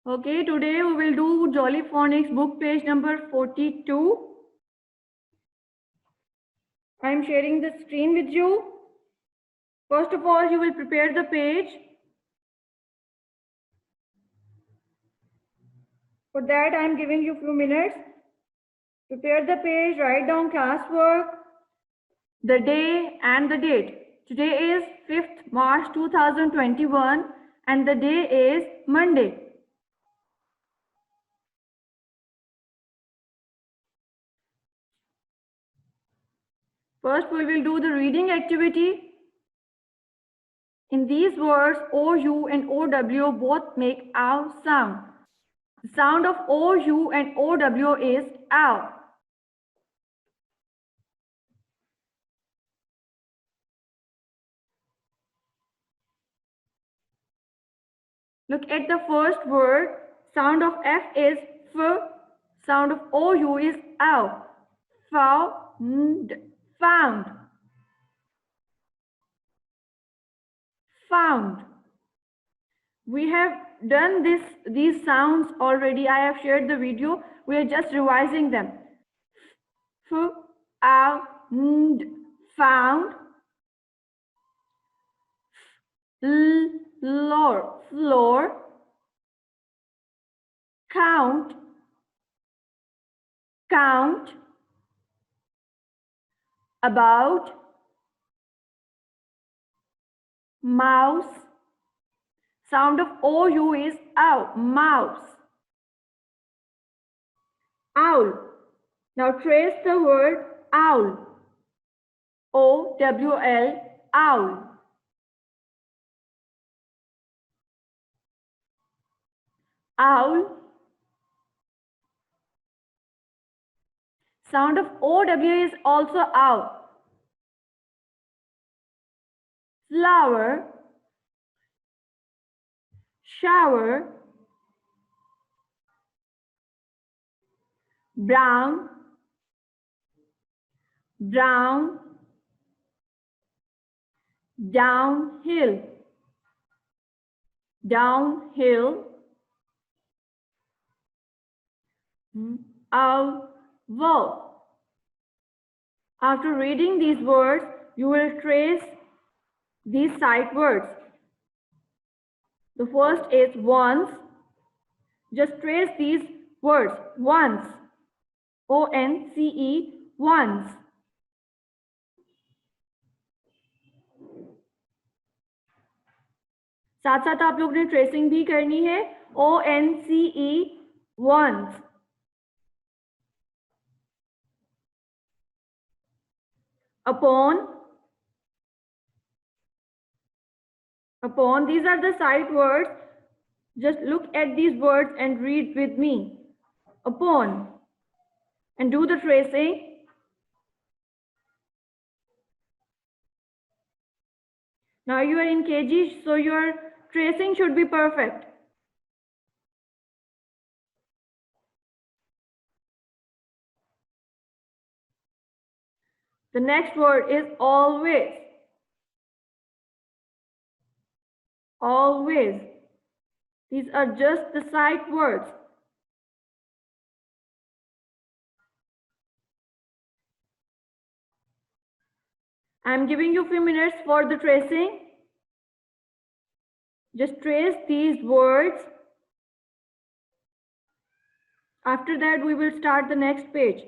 Okay, today we will do Jolly Phonics book page number 42. I am sharing the screen with you. First of all, you will prepare the page. For that, I am giving you few minutes. Prepare the page, write down classwork, the day and the date. Today is 5th March 2021 and the day is Monday. First, we will do the reading activity. In these words, OU and OW both make OW sound. The sound of OU and OW is OW. Look at the first word. Sound of F is F. Sound of OU is OW. Found. Found. Found. We have done these sounds already. I have shared the video. We are just revising them. F, ow, nd, found. Floor, floor. Count, count. About, mouse. Sound of OU is ow, mouse. Owl. Now trace the word owl. O-W-L, owl. Owl. Sound of OW is also ow. Flower. Shower. Brown. Brown. Downhill. Downhill. Owl. After reading these words, you will trace these sight words. The first is once. Just trace these words. Once. O-N-C-E. Once. साथ साथ आप लोग ने tracing भी करनी है. O-N-C-E. Once. Upon. Upon. These are the sight words. Just look at these words and read with me. Upon. And do the tracing. Now you are in KG, so your tracing should be perfect. The next word is always. Always. These are just the sight words. I'm giving you a few minutes for the tracing. Just trace these words. After that, we will start the next page.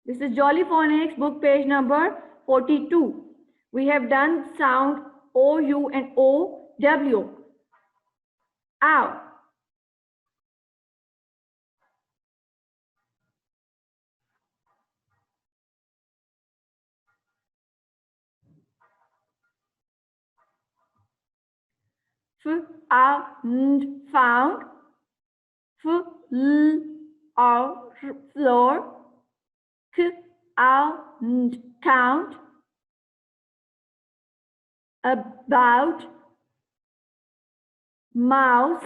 This is Jolly Phonics book page number 42. We have done sound OU and OW. Ow. Found. Floor. Count. About. Mouse.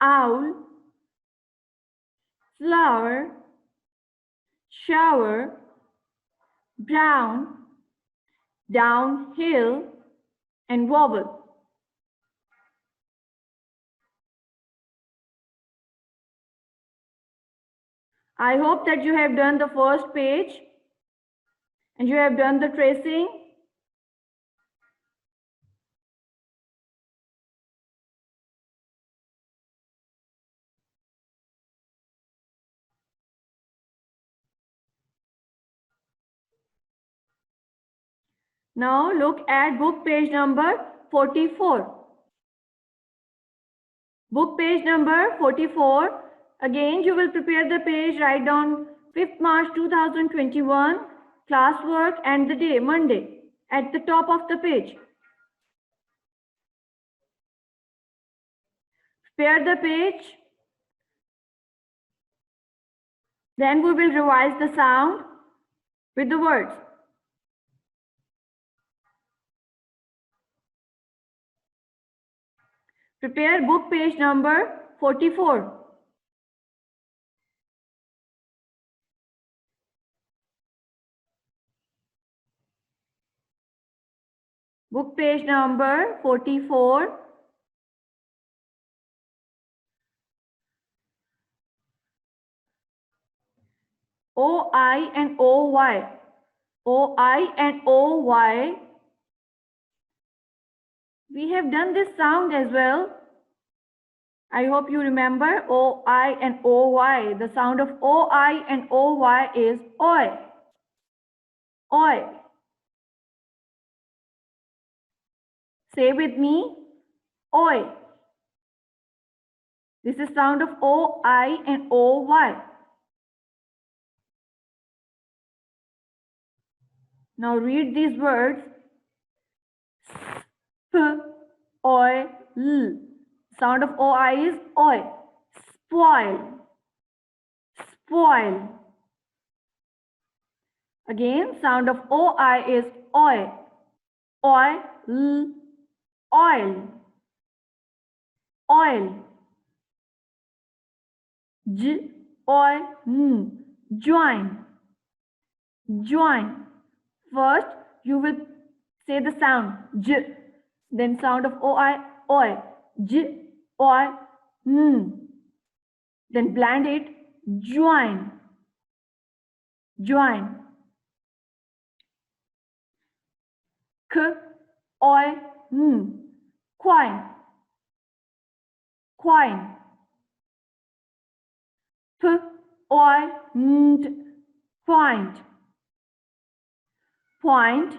Owl. Flower. Shower. Brown. Downhill. And wobble. I hope that you have done the first page and you have done the tracing. Now look at book page number 44. Book page number 44. Again, you will prepare the page, write down 5th March 2021, classwork and the day, Monday, at the top of the page. Prepare the page. Then we will revise the sound with the words. Prepare book page number 44. Book page number 44. O-I and O-Y. O-I and O-Y. We have done this sound as well. I hope you remember O-I and O-Y. The sound of O-I and O-Y is oi. Oi. Say with me, oi. This is sound of O-I and O-Y. Now read these words. Oil. Sound of OI is oi. Spoil. Spoil. Again, sound of OI is oi. Oil. Oil. Oil. Join. Join. First, you will say the sound j, then sound of oi, oi, j, oi, then blend it, join, join, k, oi, coin, coin, p, oi, point, point.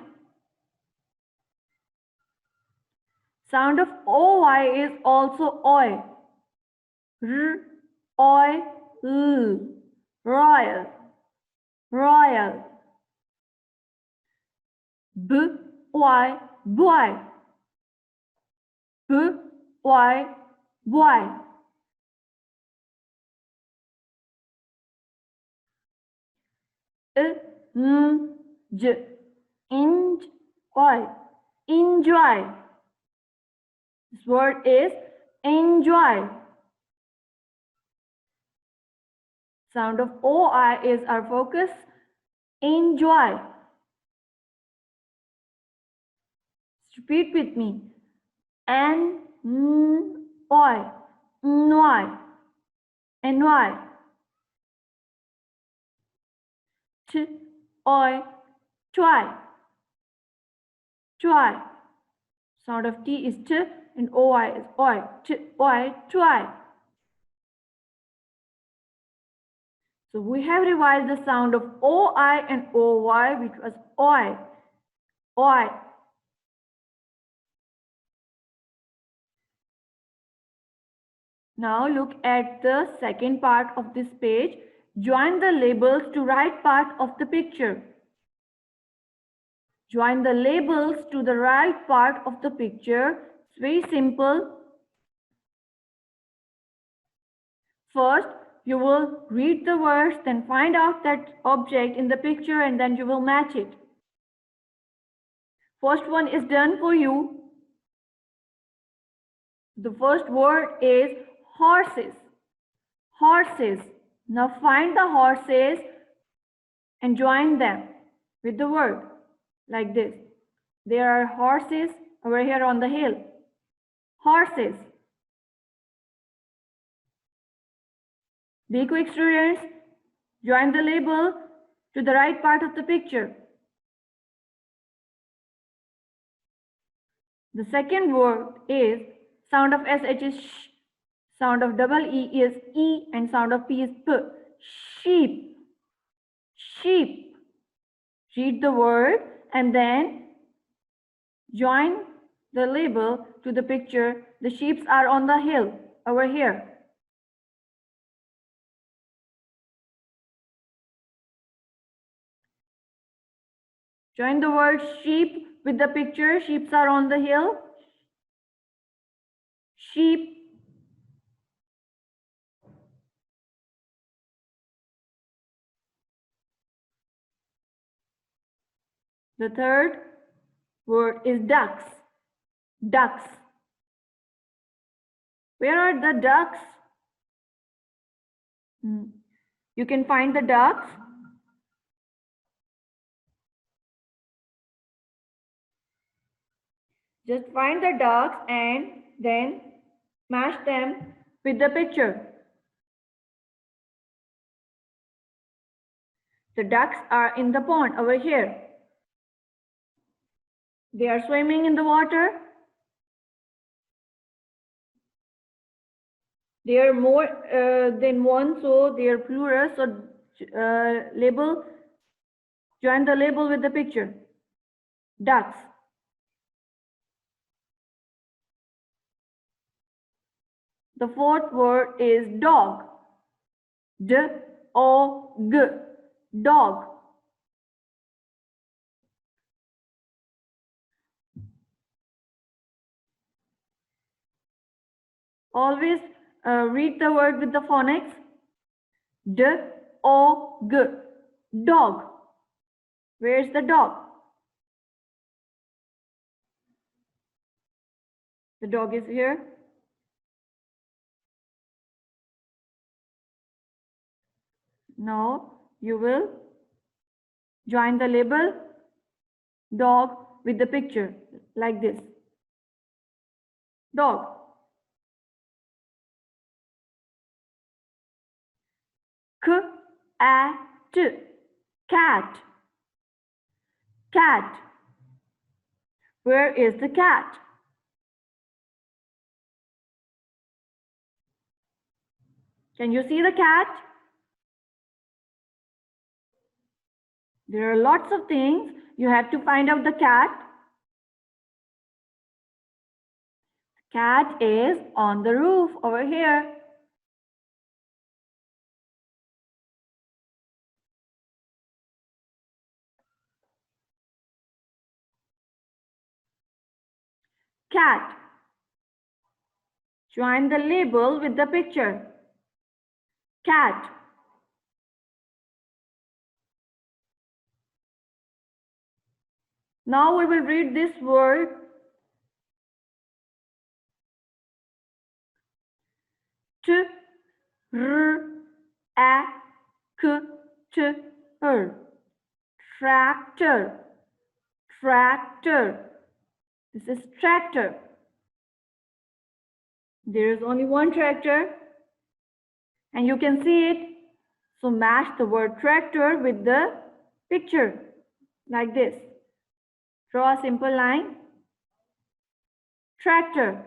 Sound of OY is also oi. R, oi, l, royal, royal. B, y, boy. B, y, boy. J, enjoy, enjoy. This word is enjoy. Sound of OI is our focus. Enjoy. Repeat with me. N, Y, N-Y, N-Y. T, I, try, try. Sound of T is T and OI is oi. T, I, try. So we have revised the sound of OI and OY, which was oi, oi. Now look at the second part of this page. Join the labels to right part of the picture. Join the labels to the right part of the picture. It's very simple. First, you will read the words, then find out that object in the picture and then you will match it. First one is done for you. The first word is horses. Horses. Now find the horses and join them with the word like this. There are horses over here on the hill. Horses. Be quick, students. Join the label to the right part of the picture. The second word is sound of SH is sh, sound of double E is E, and sound of P is P. Sheep. Sheep. Read the word and then join the label to the picture. The sheep are on the hill over here. Join the word sheep with the picture. Sheep are on the hill. Sheep. The third word is ducks. Ducks. Where are the ducks? You can find the ducks. Just find the ducks and then match them with the picture. The ducks are in the pond over here. They are swimming in the water. They are more than one, so they are plural. So join the label with the picture. Ducks. The fourth word is dog. D-O-G. Dog. Always read the word with the phonics. D-O-G. Dog. Where's the dog? The dog is here. Now you will join the label dog with the picture like this. Dog. K-A-T. Cat. Cat. Where is the cat? Can you see the cat? There are lots of things. You have to find out the cat. Cat is on the roof over here. Cat. Join the label with the picture. Cat. Now we will read this word. Tractor. Tractor. Tractor. This is tractor. There is only one tractor and you can see it. So match the word tractor with the picture like this. Draw a simple line. Tractor.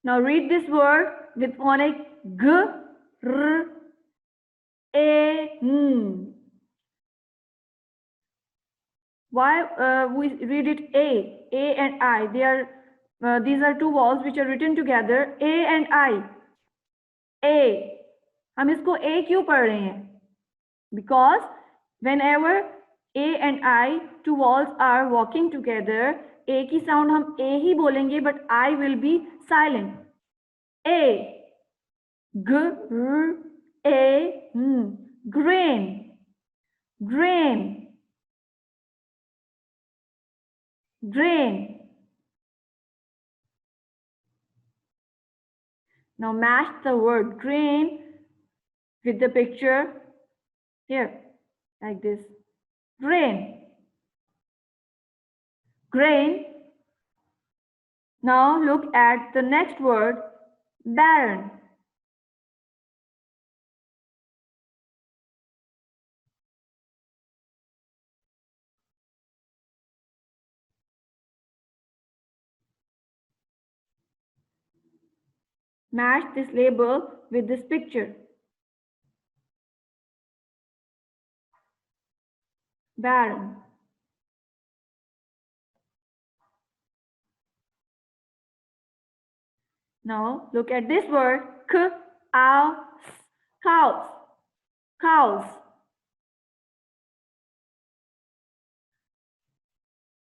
Now read this word with phonic G, R, A, N. Why we read it A and I? These are two vowels which are written together. A and I. A. हम इसको A क्यों पढ़ रहे हैं? Because whenever A and I, two vowels are walking together, A की sound हम A ही बोलेंगे, but I will be silent. A. G, R, A, N. Grain. Grain. Grain. Now match the word grain with the picture here, like this. Grain. Grain. Now look at the next word, barren. Match this label with this picture. Barren. Now look at this word, cows. Cows. Cows.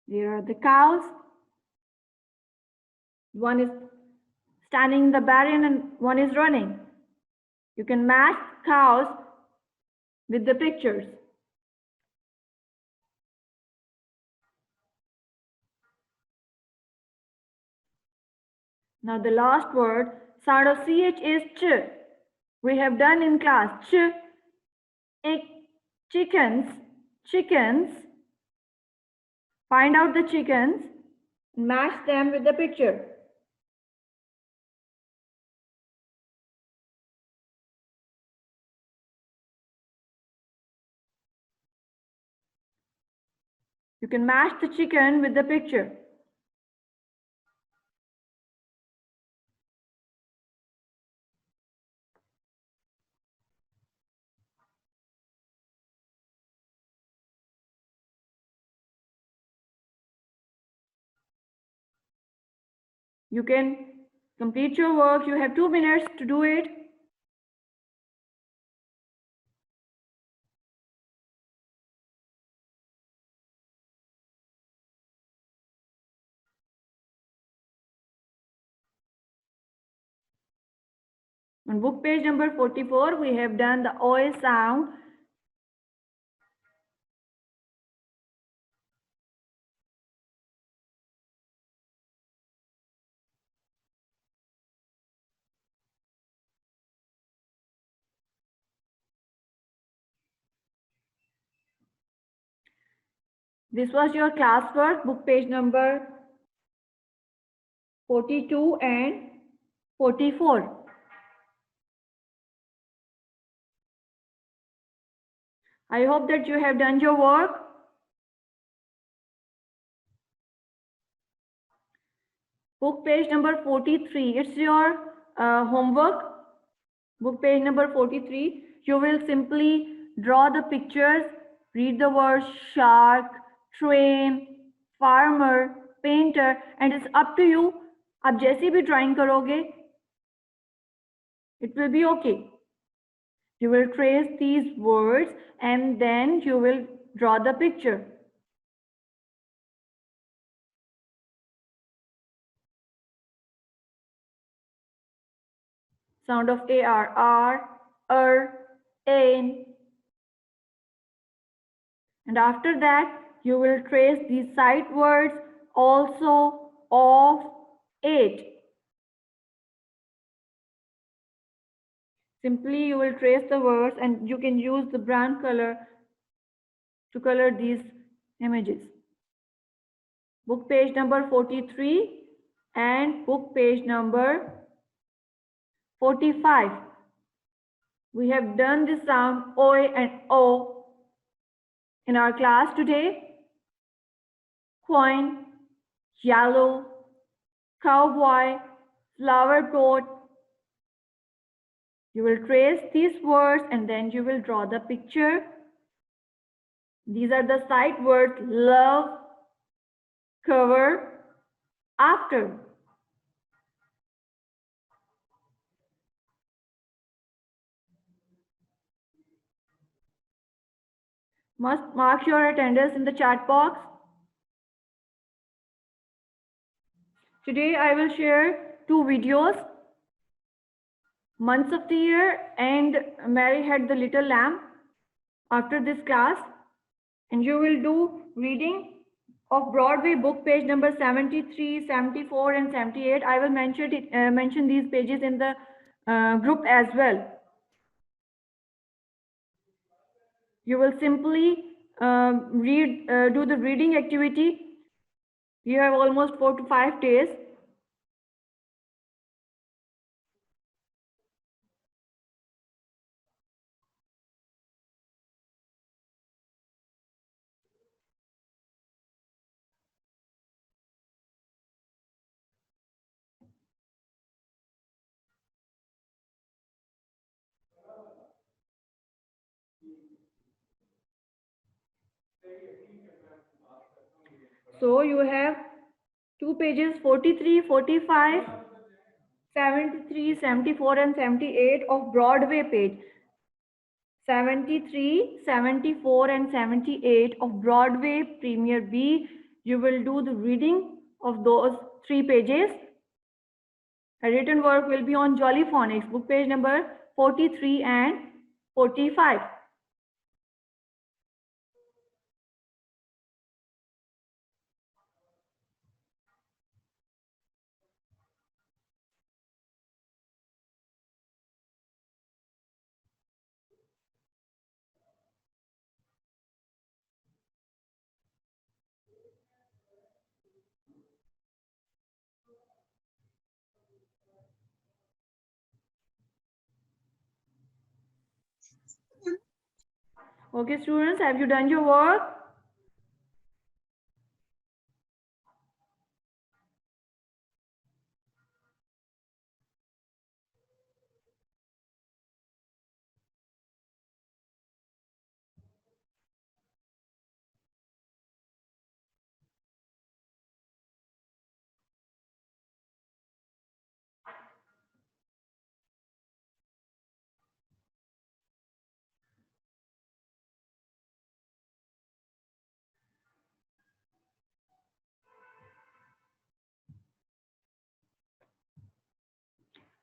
Here are the cows. One is standing in the barren and one is running. You can match cows with the pictures. Now the last word, sound of CH is ch. We have done in class ch, ik, chickens, chickens. Find out the chickens, match them with the picture. You can match the chicken with the picture. You can complete your work. You have 2 minutes to do it. On book page number 44, we have done the OA sound. This was your classwork, book page number 42 and 44. I hope that you have done your work. Book page number 43, it's your homework. Book page number 43, you will simply draw the pictures, read the words shark, train, farmer, painter, and it's up to you. आप जैसी भी drawing करोगे, it will be okay. You will trace these words and then you will draw the picture. Sound of R, N. And after that, you will trace these sight words also, of, it. Simply you will trace the words and you can use the brown color to color these images. Book page number 43 and book page number 45. We have done the sound O and O in our class today. Coin, yellow, cowboy, flower pot. You will trace these words and then you will draw the picture. These are the sight words: love, cover, after. Must mark your attendance in the chat box. Today I will share 2 videos. Months of the Year and Mary Had the Little Lamb after this class. And you will do reading of Broadway, book page number 73, 74 and 78. I will mention these pages in the group as well. You will simply do the reading activity. You have almost 4 to 5 days. So you have two pages 43, 45, 73, 74 and 78 of Broadway page. 73, 74 and 78 of Broadway Premier B. You will do the reading of those 3 pages. A written work will be on Jolly Phonics, book page number 43 and 45. Okay, students, have you done your work?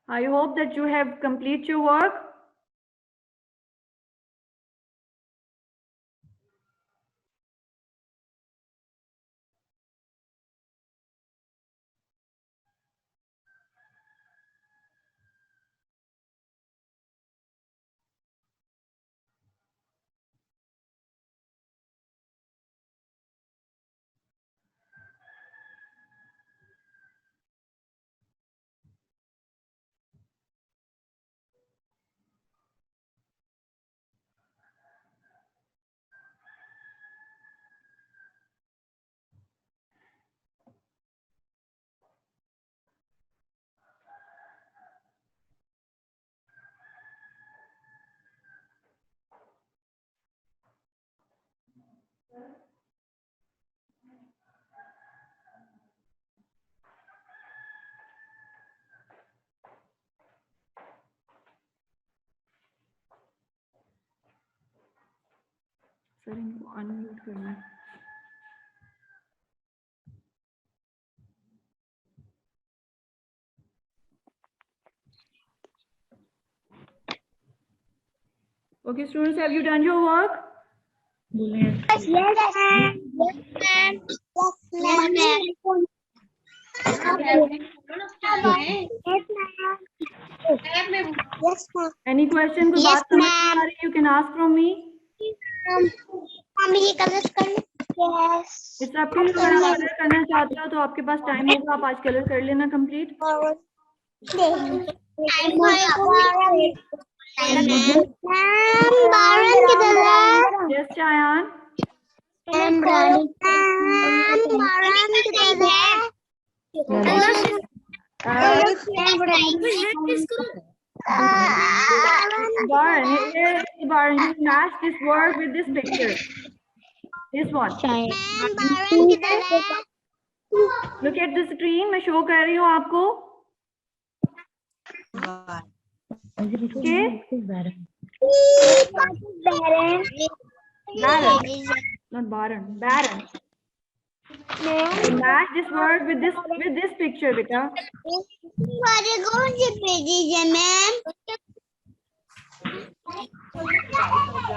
I hope that you have completed your work. Sir इनको unmute करना है. Okay, students, have you done your work? Yes, ma'am. Yes, ma'am. Yes, ma'am. Yes, ma'am. Any question? कोई Yes, बात समझ में ma'am. आ रही है? You can ask from me. हम ये कलर कर लें? Yes. It's up to you. अगर आप कलर करना चाहते हो तो आपके पास टाइम होगा, आप आज कलर कर लेना कंप्लीट. बारन किधर है? Yes, Chayan. बारन किधर है? Baran, you match this word with this picture. This one. बारन किधर है? Look at the screen. मैं show कर रही हूँ आपको. Okay. Baran, not Baran. Baran. Match this word with this picture, beta. कौन से पेजेज है ma'am?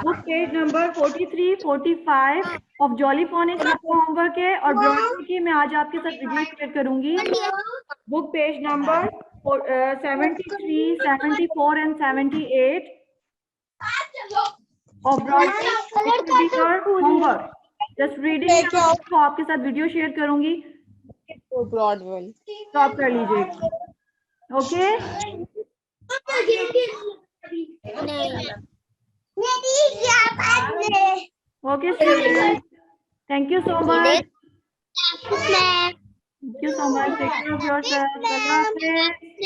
Book page number 43, 45 of Jolly Phonics आपका होमवर्क है और ब्रॉडवे की मैं आज आपके साथ वीडियो शेयर करूंगी. Book page number 73, 74 and 78 of Broadway. It will be your homework. Just reading तो आपके साथ वीडियो शेयर करूंगी. ब्रॉडवे तो आप कर लीजिएगा. Okay? Okay, students. Thank you so much. Thank you so much. Take care of yourself. Allah Hafiz.